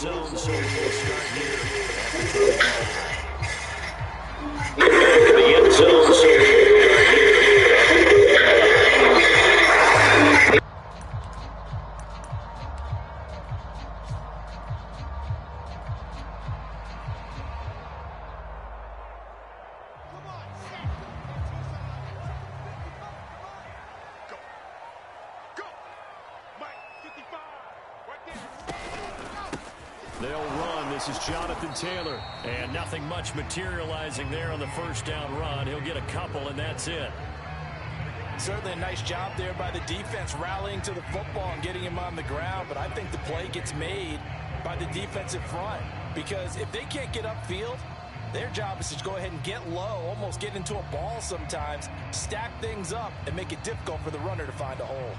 zone, so we'll start here at the 25. The end zone, so we'll start here. They'll run. This is Jonathan Taylor. And nothing much materializing there on the first down run. He'll get a couple, and that's it. Certainly a nice job there by the defense rallying to the football and getting him on the ground. But I think the play gets made by the defensive front. Because if they can't get upfield, their job is to go ahead and get low, almost get into a ball sometimes, stack things up, and make it difficult for the runner to find a hole.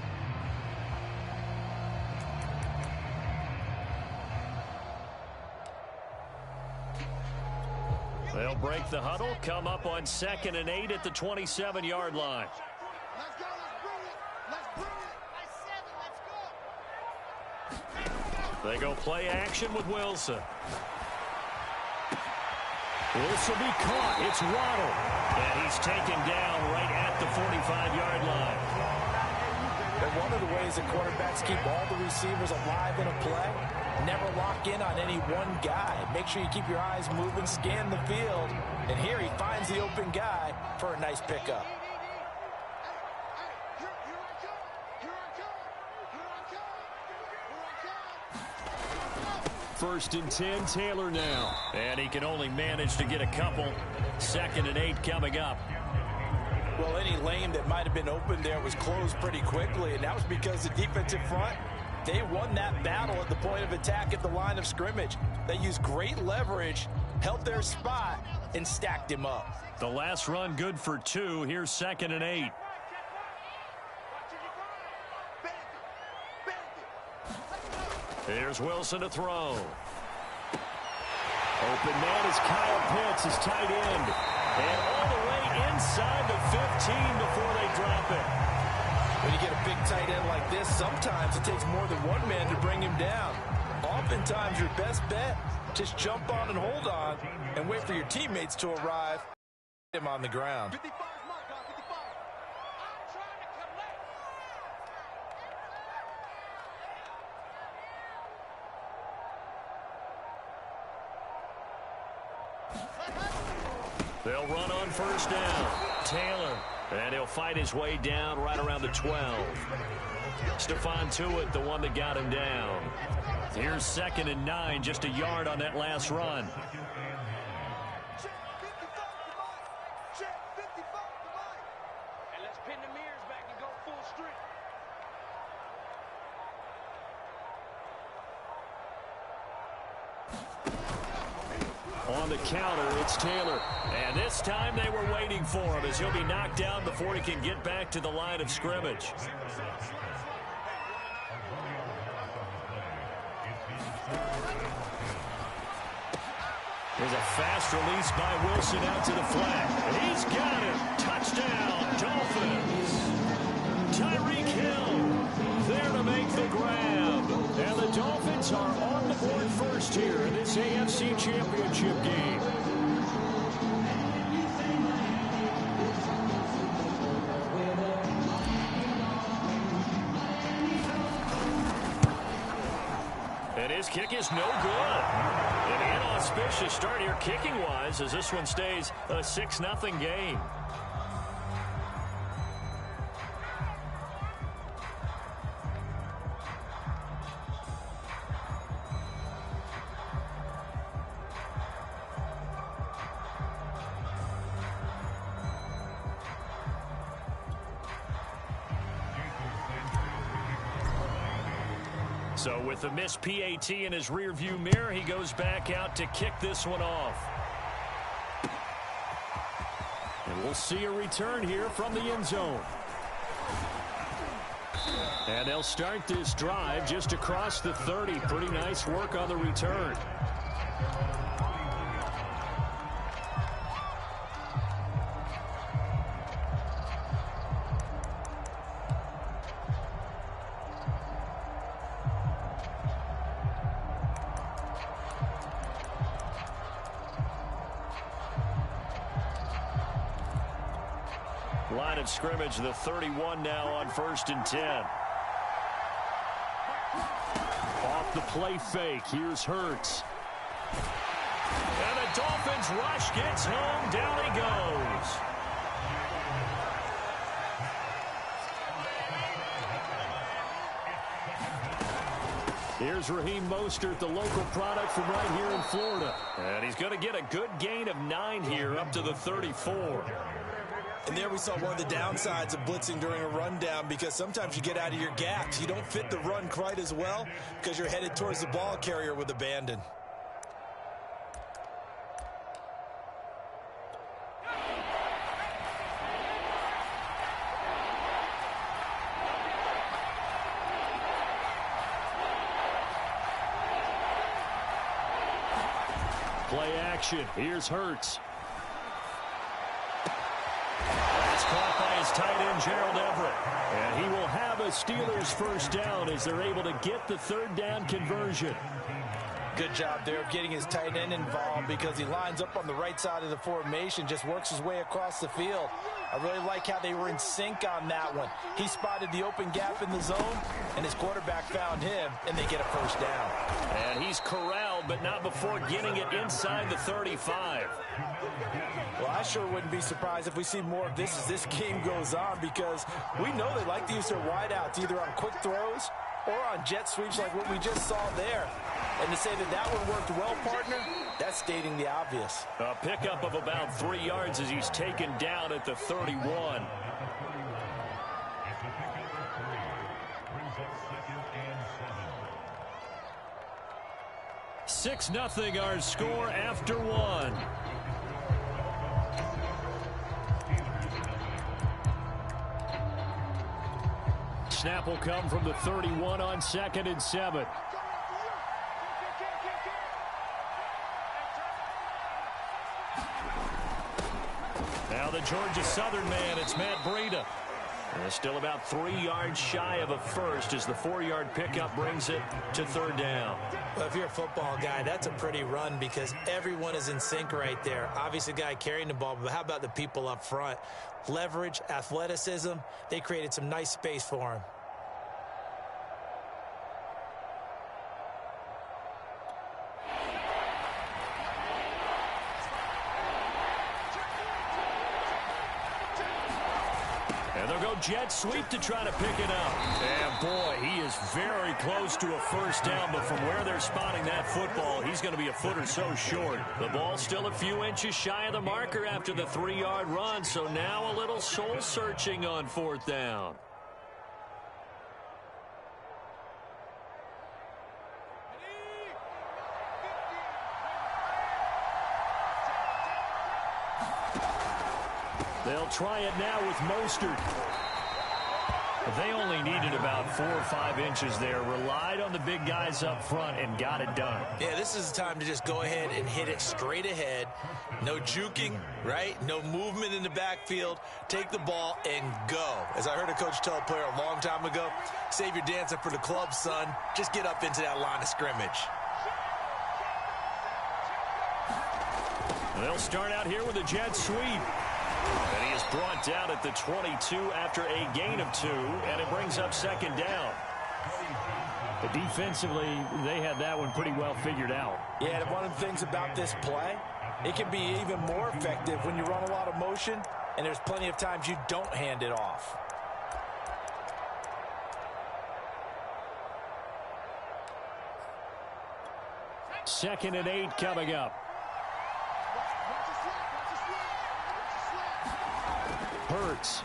They'll break the huddle, come up on 2nd and 8 at the 27-yard line. Let's go, let's bring it. Let's go. They go play action with Wilson. This will be caught. It's Waddle. And he's taken down right at the 45-yard line. And one of the ways that quarterbacks keep all the receivers alive in a play, never lock in on any one guy. Make sure you keep your eyes moving, scan the field. And here he finds the open guy for a nice pickup. First and 10, Taylor now. And he can only manage to get a couple. 2nd and 8 coming up. Well, any lane that might have been open there was closed pretty quickly, and that was because the defensive front, they won that battle at the point of attack at the line of scrimmage. They used great leverage, held their spot, and stacked him up. The last run good for 2. Here's 2nd and 8. Here's Wilson to throw. Open man is Kyle Pitts, his tight end. And all the way inside the 15 before they drop it. When you get a big tight end like this, sometimes it takes more than one man to bring him down. Oftentimes your best bet, just jump on and hold on and wait for your teammates to arrive. Get him on the ground. 55 is my guy, 55. I'm trying to They'll run on first down. Taylor. And he'll fight his way down right around the 12. Stephon Tuitt, the one that got him down. Here's 2nd and 9, just a yard on that last run. And let's pin the mirrors back and go full strength. On the counter, it's Taylor. And this time they were waiting for him as he'll be knocked down before he can get back to the line of scrimmage. There's a fast release by Wilson out to the flat. He's got it. Touchdown, Dolphins. Tyreek Hill there to make the grab. And the Dolphins are on the board first here in this AFC Championship game. And his kick is no good. An inauspicious start here kicking-wise as this one stays a 6-0 game. So with the missed PAT in his rearview mirror, he goes back out to kick this one off. And we'll see a return here from the end zone. And they'll start this drive just across the 30. Pretty nice work on the return. Line of scrimmage, the 31 now on 1st and 10. Off the play fake, here's Hurts. And the Dolphins rush gets home, down he goes. Here's Raheem Mostert, the local product from right here in Florida. And he's going to get a good gain of 9 here up to the 34. And there we saw one of the downsides of blitzing during a rundown, because sometimes you get out of your gaps. You don't fit the run quite as well because you're headed towards the ball carrier with abandon. Play action. Here's Hurts. That's caught by his tight end, Gerald Everett. And he will have a Steelers first down as they're able to get the 3rd down conversion. Good job there of getting his tight end involved, because he lines up on the right side of the formation, just works his way across the field. I really like how they were in sync on that one. He spotted the open gap in the zone, and his quarterback found him, and they get a first down. And he's corralled, but not before getting it inside the 35. Well, I sure wouldn't be surprised if we see more of this as this game goes on, because we know they like to use their wideouts either on quick throws or on jet sweeps like what we just saw there. And to say that that one worked well, partner, that's stating the obvious. A pickup of about 3 yards as he's taken down at the 31. Six nothing our score after 1. Snap will come from the 31 on 2nd and 7. Now the Georgia Southern man, it's Matt Breida. And still about 3 yards shy of a first as the 4-yard pickup brings it to 3rd down. Well, if you're a football guy, that's a pretty run because everyone is in sync right there. Obviously, the guy carrying the ball, but how about the people up front? Leverage, athleticism, they created some nice space for him. Jet sweep to try to pick it up. And boy, he is very close to a first down, but from where they're spotting that football, he's going to be a foot or so short. The ball's still a few inches shy of the marker after the 3-yard run, so now a little soul searching on 4th down. They'll try it now with Mostert. They only needed about 4 or 5 inches there. Relied on the big guys up front and got it done. Yeah, this is the time to just go ahead and hit it straight ahead. No juking, right? No movement in the backfield. Take the ball and go. As I heard a coach tell a player a long time ago, save your dancing for the club, son. Just get up into that line of scrimmage. They'll start out here with a jet sweep. And he is brought down at the 22 after a gain of 2, and it brings up 2nd down. But defensively, they had that one pretty well figured out. Yeah, and one of the things about this play, it can be even more effective when you run a lot of motion, and there's plenty of times you don't hand it off. Second and 8 coming up. Hurts.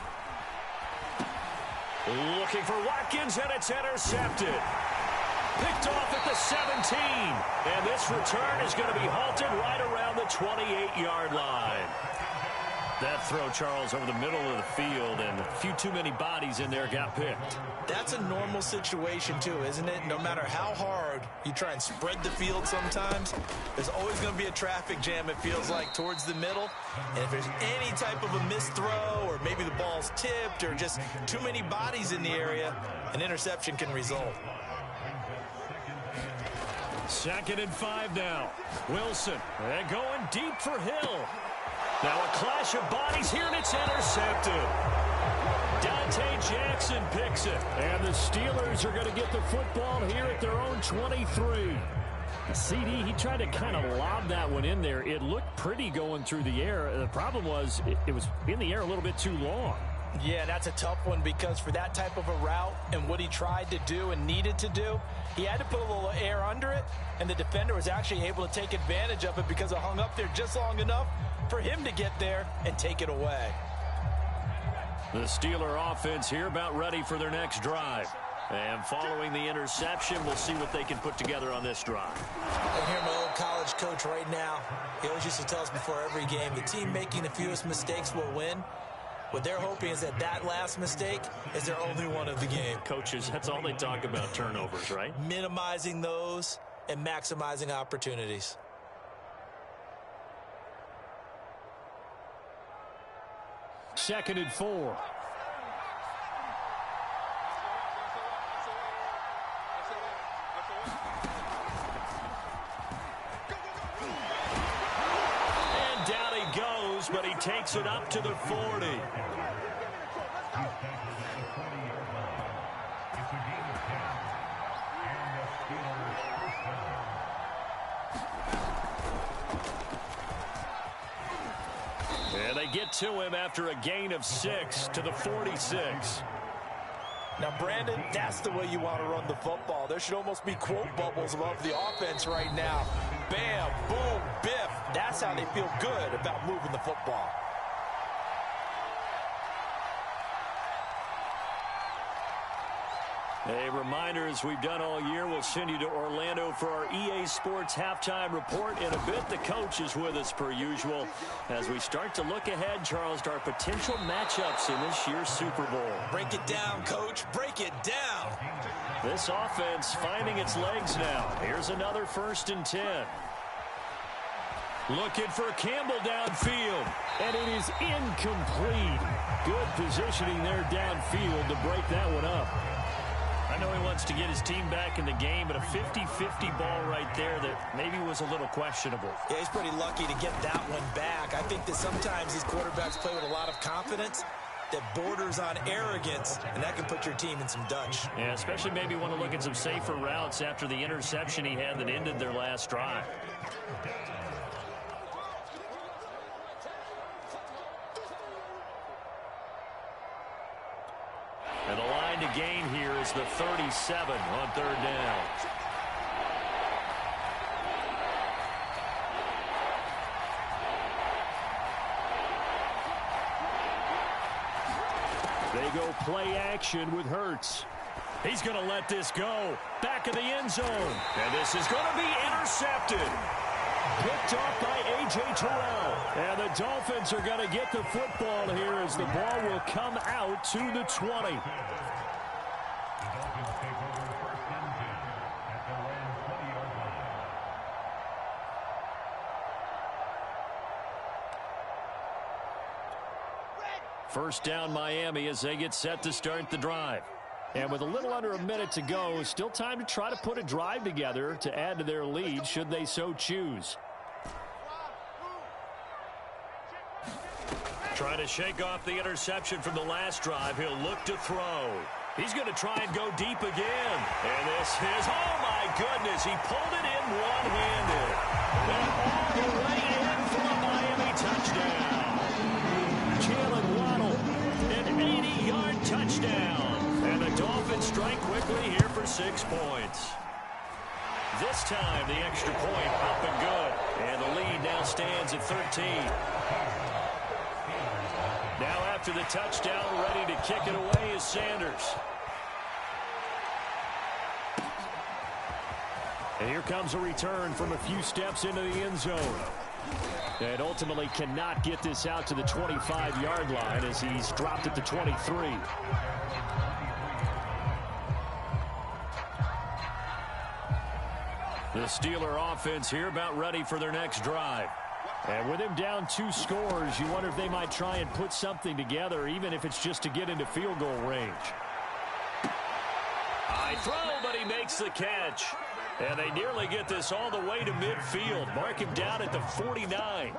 Looking for Watkins, and it's intercepted. Picked off at the 17. And this return is going to be halted right around the 28-yard line. That throw, Charles, over the middle of the field, and a few too many bodies in there got picked. That's a normal situation, too, isn't it? No matter how hard you try and spread the field sometimes, there's always going to be a traffic jam, it feels like, towards the middle. And if there's any type of a missed throw, or maybe the ball's tipped, or just too many bodies in the area, an interception can result. 2nd and 5 now. Wilson, and going deep for Hill. Now a clash of bodies here, and it's intercepted. Dante Jackson picks it. And the Steelers are going to get the football here at their own 23. CD, he tried to kind of lob that one in there. It looked pretty going through the air. The problem was it was in the air a little bit too long. Yeah, that's a tough one because for that type of a route and what he tried to do and needed to do, he had to put a little air under it, and the defender was actually able to take advantage of it because it hung up there just long enough for him to get there and take it away. The Steeler offense here about ready for their next drive. And following the interception, we'll see what they can put together on this drive. I hear my old college coach right now. He always used to tell us before every game, the team making the fewest mistakes will win. What they're hoping is that that last mistake is their only one of the game. Coaches, that's all they talk about, turnovers, right? Minimizing those and maximizing opportunities. Second and 4. And down he goes, but he takes it up to the 40. And they get to him after a gain of 6 to the 46. Now, Brandon, that's the way you want to run the football. There should almost be quote bubbles above the offense right now. Bam, boom, biff. That's how they feel good about moving the football. A reminder, as we've done all year, we'll send you to Orlando for our EA Sports Halftime Report. In a bit, the coach is with us per usual. As we start to look ahead, Charles, to our potential matchups in this year's Super Bowl. Break it down, Coach. Break it down. This offense finding its legs now. Here's another 1st and 10. Looking for Campbell downfield. And it is incomplete. Good positioning there downfield to break that one up. I know he wants to get his team back in the game, but a 50-50 ball right there that maybe was a little questionable. Yeah, he's pretty lucky to get that one back. I think that sometimes these quarterbacks play with a lot of confidence that borders on arrogance, and that can put your team in some Dutch. Yeah, especially maybe want to look at some safer routes after the interception he had that ended their last drive. And the line to gain here is the 37 on 3rd down. They go play action with Hurts. He's going to let this go. Back of the end zone. And this is going to be intercepted. Picked off by A.J. Terrell. And the Dolphins are going to get the football here as the ball will come out to the 20. First down Miami as they get set to start the drive. And with a little under a minute to go, still time to try to put a drive together to add to their lead should they so choose. Trying to shake off the interception from the last drive. He'll look to throw. He's going to try and go deep again. And this is, oh my goodness, he pulled it in one-handed. And all the way in for a Miami touchdown. Jalen Waddle, An 80-yard touchdown. And the Dolphins strike quickly here for 6 points. This time, the extra point up and good. And the lead now stands at 13. Now after the touchdown, ready to kick it away is Sanders. and here comes a return from a few steps into the end zone. And ultimately cannot get this out to the 25-yard line as he's dropped at the 23. The Steeler offense here about ready for their next drive. And with him down 2 scores, you wonder if they might try and put something together, even if it's just to get into field goal range. Might throw, but he makes the catch. And they nearly get this all the way to midfield. Mark him down at the 49.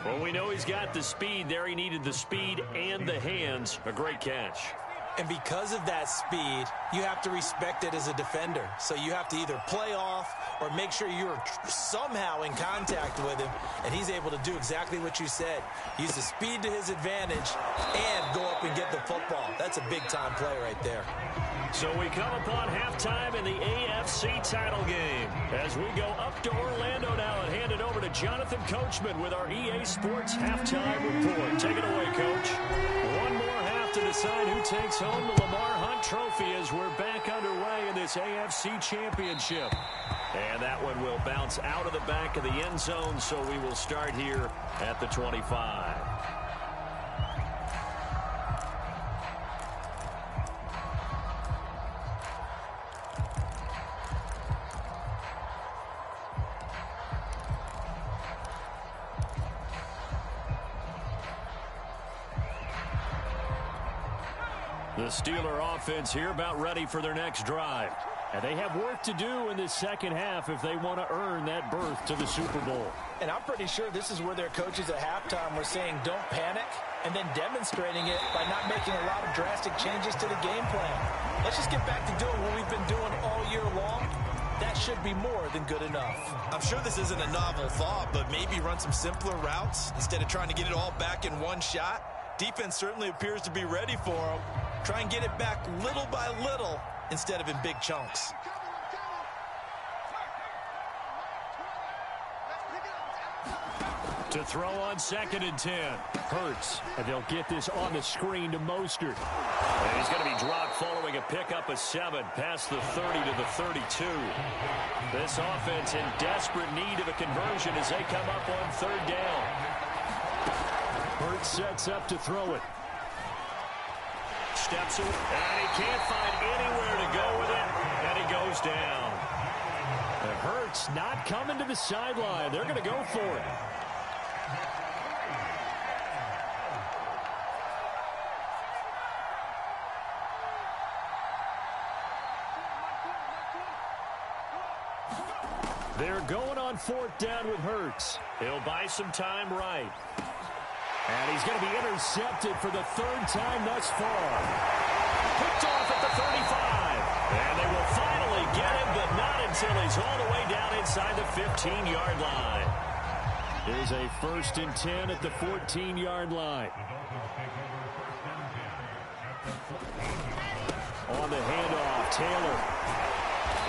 Well, we know he's got the speed there. He needed the speed and the hands. A great catch. And because of that speed, you have to respect it as a defender. So you have to either play off or make sure you're somehow in contact with him, and he's able to do exactly what you said. Use the speed to his advantage and go up and get the football. That's a big-time play right there. So we come upon halftime in the AFC title game as we go up to Orlando now and hand it over to Jonathan Coachman with our EA Sports halftime report. Take it away, Coach. One more half to decide who takes home the Lamar Hunt Trophy as we're back underway in this AFC Championship. And that one will bounce out of the back of the end zone, so we will start here at the 25. The Steeler offense here about ready for their next drive. And they have work to do in this second half if they want to earn that berth to the Super Bowl. And I'm pretty sure this is where their coaches at halftime were saying don't panic, and then demonstrating it by not making a lot of drastic changes to the game plan. Let's just get back to doing what we've been doing all year long. That should be more than good enough. I'm sure this isn't a novel thought, but maybe run some simpler routes instead of trying to get it all back in one shot. Defense certainly appears to be ready for them. Try and get it back little by little instead of in big chunks. To throw on 2nd and 10. Hurts, and they'll get this on the screen to Mostert. And he's going to be dropped following a pickup of 7 past the 30 to the 32. This offense in desperate need of a conversion as they come up on 3rd down. Hurts sets up to throw it. Steps it, and he can't find anywhere to go with it, and he goes down. And Hurts not coming to the sideline. They're going to go for it. They're going on 4th down with Hurts. He'll buy some time right. And he's going to be intercepted for the 3rd time thus far. Picked off at the 35. And they will finally get him, but not until he's all the way down inside the 15-yard line. Here's a 1st and 10 at the 14-yard line. On the handoff, Taylor.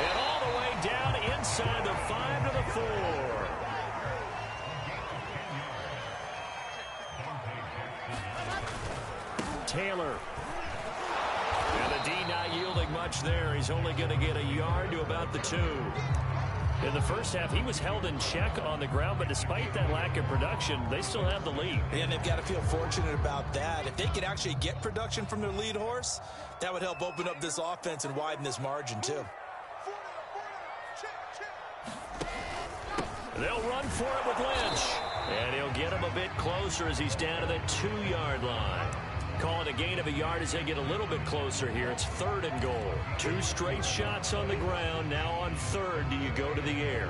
And all the way down inside the 5 to the 4. Taylor. And the D not yielding much there. He's only going to get a yard to about the 2. In the first half, he was held in check on the ground, but despite that lack of production, they still have the lead. And they've got to feel fortunate about that. If they could actually get production from their lead horse, that would help open up this offense and widen this margin, too. They'll run for it with Lynch. And he'll get him a bit closer as he's down to the 2-yard line. Call it a gain of a yard as they get a little bit closer here. It's 3rd and goal. 2 straight shots on the ground. Now on 3rd, do you go to the air?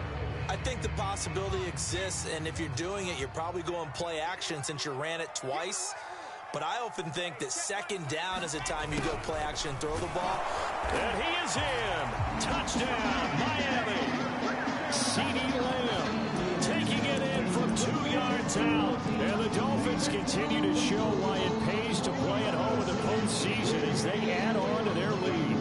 I think the possibility exists, and if you're doing it, you're probably going play action since you ran it twice. But I often think that 2nd down is a time you go play action and throw the ball. And he is in. Touchdown, Miami. CeeDee Lamb taking it in from 2 yards out. And the Dolphins continue to show why it pays to play at home in the postseason as they add on to their lead.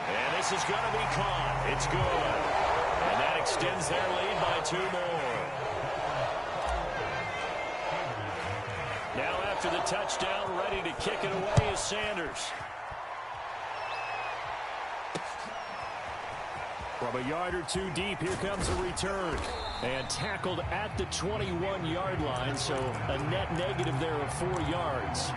And this is going to be caught. It's good. And that extends their lead by 2 more. Now after the touchdown, ready to kick it away is Sanders. From a yard or 2 deep, here comes a return. And tackled at the 21-yard line, so a net negative there of 4 yards.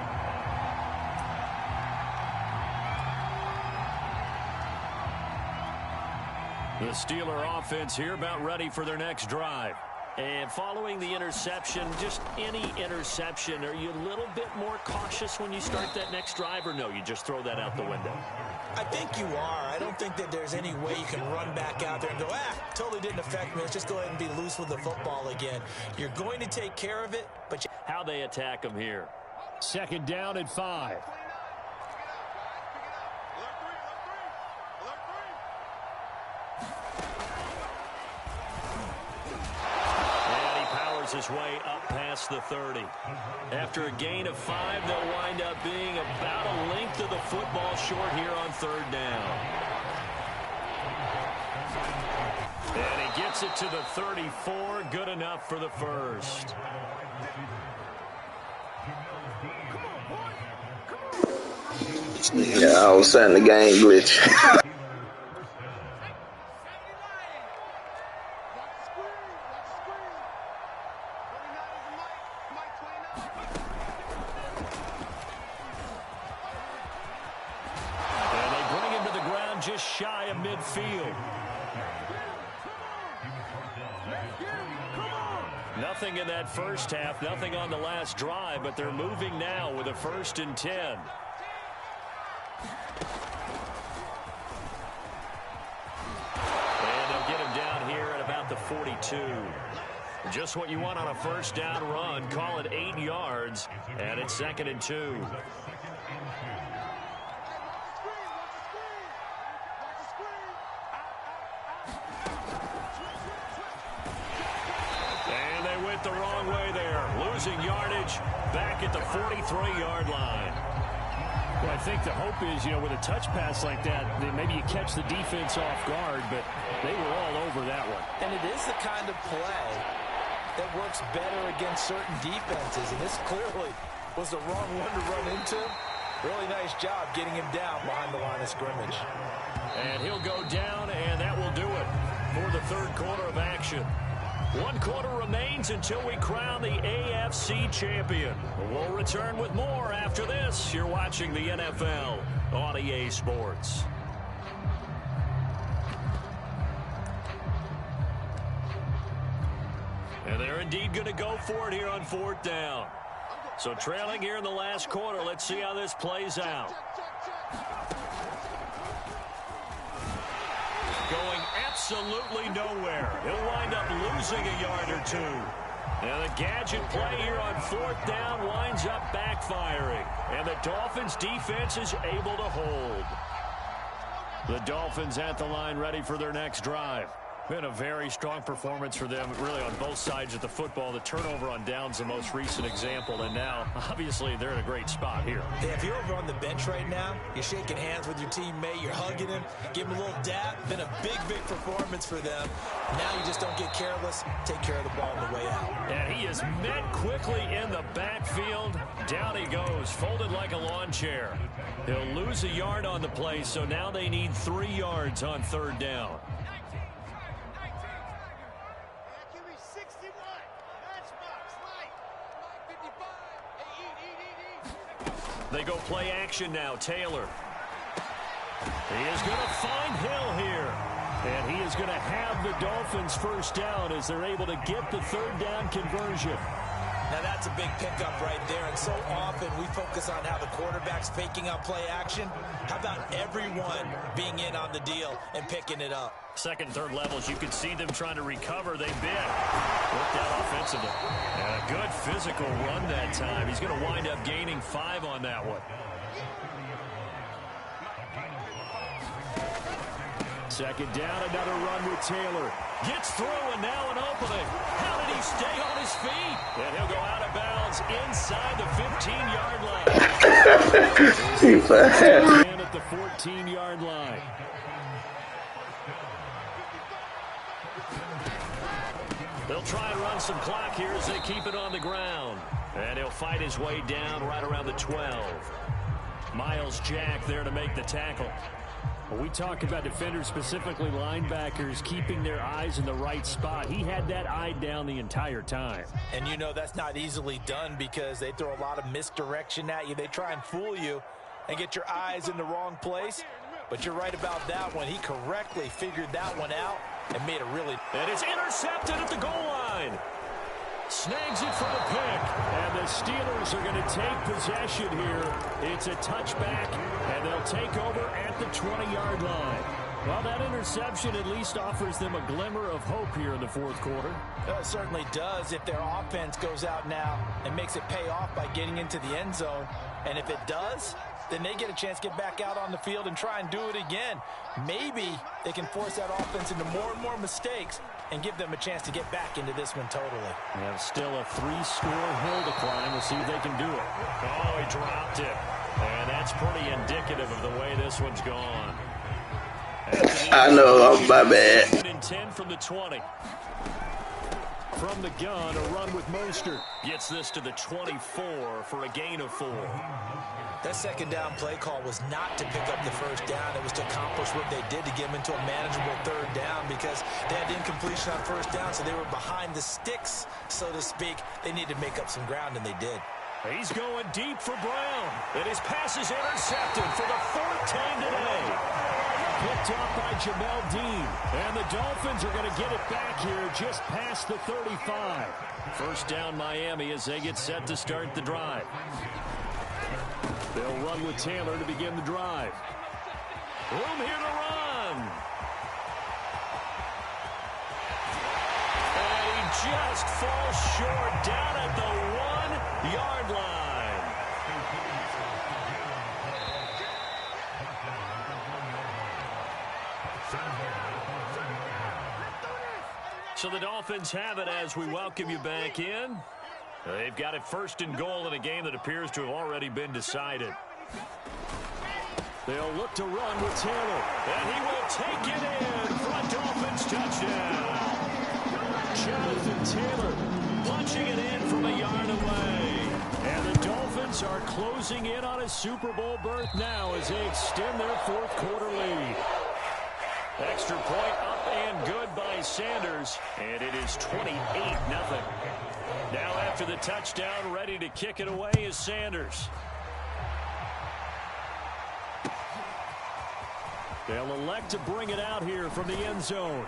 The Steeler offense here about ready for their next drive. And following the interception, just any interception, are you a little bit more cautious when you start that next drive, or no, you just throw that out the window? I think you are. I don't think that there's any way you can run back out there and go, totally didn't affect me. Let's just go ahead and be loose with the football again. You're going to take care of it, but how they attack them here. 2nd down and 5. His way up past the 30. After a gain of 5, they'll wind up being about a length of the football short here on 3rd down. And he gets it to the 34. Good enough for the first. Yeah, all of a sudden the game glitch. Just shy of midfield. Nothing in that first half, nothing on the last drive, but they're moving now with a 1st and 10. And they'll get him down here at about the 42. Just what you want on a 1st down run. Call it 8 yards, and it's 2nd and 2. The wrong way there. Losing yardage back at the 43-yard line. Well, I think the hope is, with a touch pass like that, then maybe you catch the defense off guard, but they were all over that one. And it is the kind of play that works better against certain defenses, and this clearly was the wrong one to run into. Really nice job getting him down behind the line of scrimmage. And he'll go down, and that will do it for the 3rd quarter of action. 1 quarter remains until we crown the AFC champion. We'll return with more after this. You're watching the NFL on EA Sports. And they're indeed going to go for it here on 4th down. So trailing here in the last quarter, let's see how this plays out. Going absolutely nowhere. He'll wind up losing a yard or 2. And the gadget play here on 4th down winds up backfiring. And the Dolphins defense is able to hold. The Dolphins at the line ready for their next drive. Been a very strong performance for them, really, on both sides of the football. The turnover on downs, the most recent example, and now, obviously, they're in a great spot here. Yeah, if you're over on the bench right now, you're shaking hands with your teammate, you're hugging him, give him a little dap. Been a big, big performance for them. Now you just don't get careless, take care of the ball on the way out. And he is met quickly in the backfield. Down he goes, folded like a lawn chair. He'll lose a yard on the play, so now they need 3 yards on 3rd down. They go play action now. Taylor. He is going to find Hill here. And he is going to have the Dolphins 1st down as they're able to get the 3rd down conversion. Now that's a big pickup right there, and so often we focus on how the quarterback's faking out play action. How about everyone being in on the deal and picking it up? 2nd and 3rd levels, you can see them trying to recover. They bit. Worked out offensively. And a good physical run that time. He's going to wind up gaining 5 on that one. 2nd down, another run with Taylor. Gets through, and now an opening. How did he stay on his feet? And he'll go out of bounds inside the 15-yard line. And at the 14-yard line. They'll try and run some clock here as they keep it on the ground. And he'll fight his way down right around the 12. Miles Jack there to make the tackle. When we talk about defenders, specifically linebackers, keeping their eyes in the right spot, he had that eye down the entire time. And you know that's not easily done because they throw a lot of misdirection at you. They try and fool you and get your eyes in the wrong place. But you're right about that one. He correctly figured that one out and made a really... And it's intercepted at the goal line. Snags it for the pick. And the Steelers are going to take possession here. It's a touchback, and they'll take over at the 20-yard line. Well, that interception at least offers them a glimmer of hope here in the fourth quarter. It certainly does if their offense goes out now and makes it pay off by getting into the end zone. And if it does, then they get a chance to get back out on the field and try and do it again. Maybe they can force that offense into more and more mistakes and give them a chance to get back into this one totally. They have still a 3-score hill to climb. We'll see if they can do it. Oh, he dropped it. And that's pretty indicative of the way this one's gone. I know, my bad. 10 from the 20. From the gun, a run with Mostert. Gets this to the 24 for a gain of 4. That second down play call was not to pick up the first down. It was to accomplish what they did to get them into a manageable third down because they had incompletion on first down, so they were behind the sticks, so to speak. They needed to make up some ground, and they did. He's going deep for Brown. And his pass is intercepted for the 4th time today. Picked up by Jamel Dean. And the Dolphins are going to get it back here just past the 35. First down Miami as they get set to start the drive. They'll run with Taylor to begin the drive. Room here to run. And he just falls short down at the 1-yard line. So the Dolphins have it as we welcome you back in. They've got it 1st and goal in a game that appears to have already been decided. They'll look to run with Taylor. And he will take it in for a Dolphins touchdown. Jonathan Taylor punching it in from a yard away. And the Dolphins are closing in on a Super Bowl berth now as they extend their 4th quarter lead. Extra point up and good by Sanders. And it is 28-0. Now after the touchdown, ready to kick it away is Sanders. They'll elect to bring it out here from the end zone.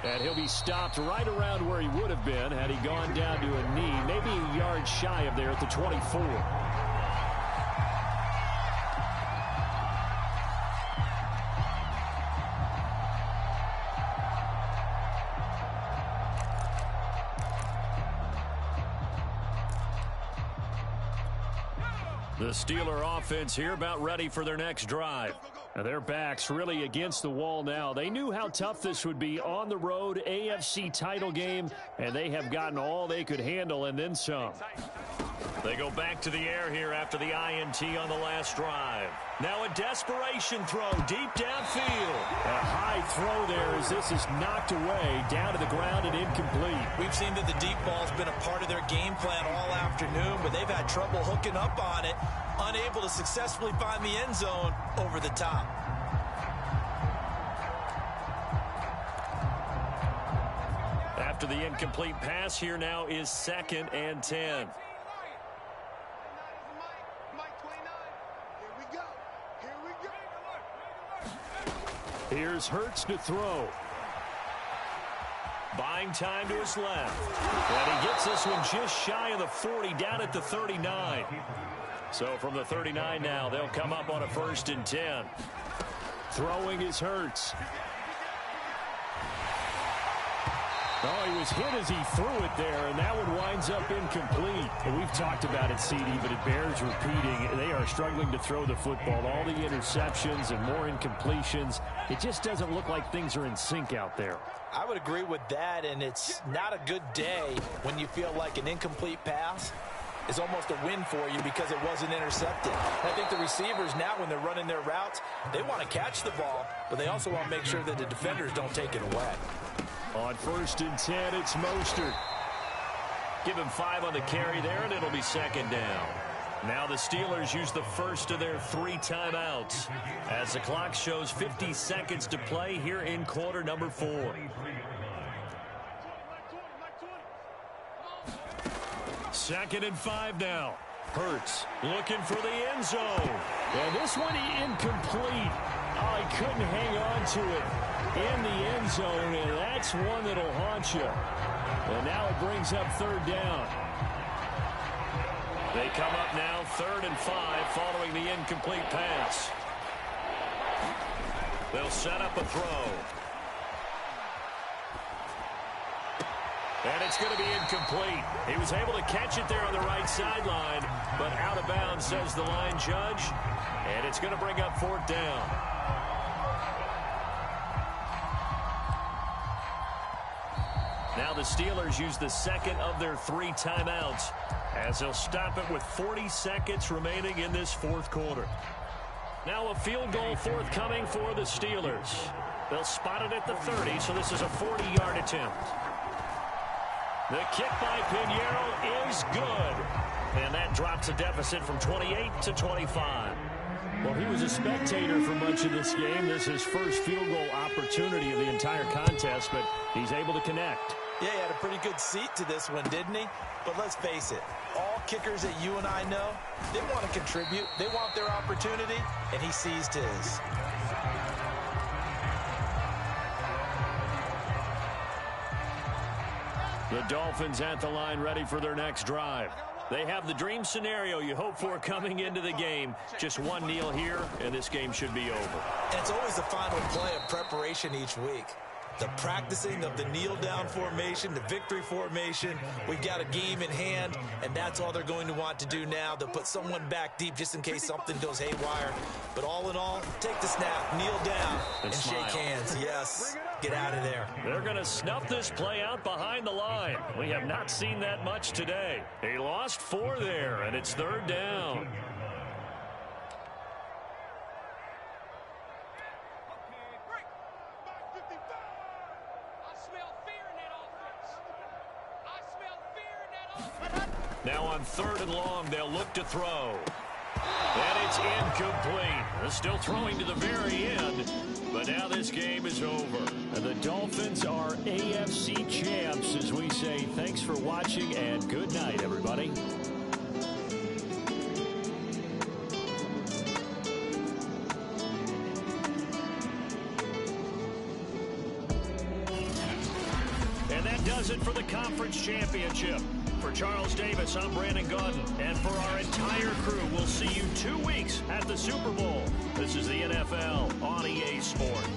And he'll be stopped right around where he would have been had he gone down to a knee, maybe a yard shy of there at the 24. The Steeler offense here about ready for their next drive. Now their backs really against the wall now. They knew how tough this would be on the road, AFC title game, and they have gotten all they could handle and then some. They go back to the air here after the INT on the last drive. Now a desperation throw deep downfield. A high throw there as this is knocked away down to the ground and incomplete. We've seen that the deep ball's been a part of their game plan all afternoon, but they've had trouble hooking up on it, unable to successfully find the end zone over the top. After the incomplete pass, here now is 2nd and 10. Here's Hurts to throw. Buying time to his left. And he gets this one just shy of the 40, down at the 39. So from the 39 now, they'll come up on a 1st and 10. Throwing is Hurts. Oh, he was hit as he threw it there, and that one winds up incomplete. And we've talked about it, CD, but it bears repeating. They are struggling to throw the football. All the interceptions and more incompletions. It just doesn't look like things are in sync out there. I would agree with that, and it's not a good day when you feel like an incomplete pass is almost a win for you because it wasn't intercepted. And I think the receivers now, when they're running their routes, they want to catch the ball, but they also want to make sure that the defenders don't take it away. On 1st and 10, it's Mostert. Give him 5 on the carry there, and it'll be 2nd down. Now the Steelers use the first of their 3 timeouts as the clock shows 50 seconds to play here in quarter number 4. Second and 5 now. Hurts looking for the end zone. And this one incomplete. Oh, he couldn't hang on to it in the end zone, and that's one that'll haunt you. And now it brings up third down. They come up now 3rd and 5 following the incomplete pass. They'll set up a throw. And it's going to be incomplete. He was able to catch it there on the right sideline, but out of bounds, says the line judge. And it's going to bring up 4th down. Now the Steelers use the second of their 3 timeouts as they'll stop it with 40 seconds remaining in this 4th quarter. Now a field goal forthcoming for the Steelers. They'll spot it at the 30, so this is a 40-yard attempt. The kick by Pinheiro is good. And that drops the deficit from 28 to 25. Well, he was a spectator for much of this game. This is his first field goal opportunity of the entire contest, but he's able to connect. Yeah, he had a pretty good seat to this one, didn't he? But let's face it, all kickers that you and I know, they want to contribute. They want their opportunity, and he seized his. The Dolphins at the line ready for their next drive. They have the dream scenario you hope for coming into the game. Just one kneel here, and this game should be over. And it's always the final play of preparation each week. The practicing of the kneel-down formation, the victory formation. We've got a game in hand, and that's all they're going to want to do now. They'll put someone back deep just in case something goes haywire. But all in all, take the snap, kneel down, and shake hands. Yes, get out of there. They're going to snuff this play out behind the line. We have not seen that much today. He lost 4 there, and it's 3rd down. Now on 3rd and long, they'll look to throw. And it's incomplete. They're still throwing to the very end. But now this game is over. And the Dolphins are AFC champs, as we say. Thanks for watching, and good night, everybody. And that does it for the conference championship. For Charles Davis, I'm Brandon Gaudin. And for our entire crew, we'll see you 2 weeks at the Super Bowl. This is the NFL on EA Sport.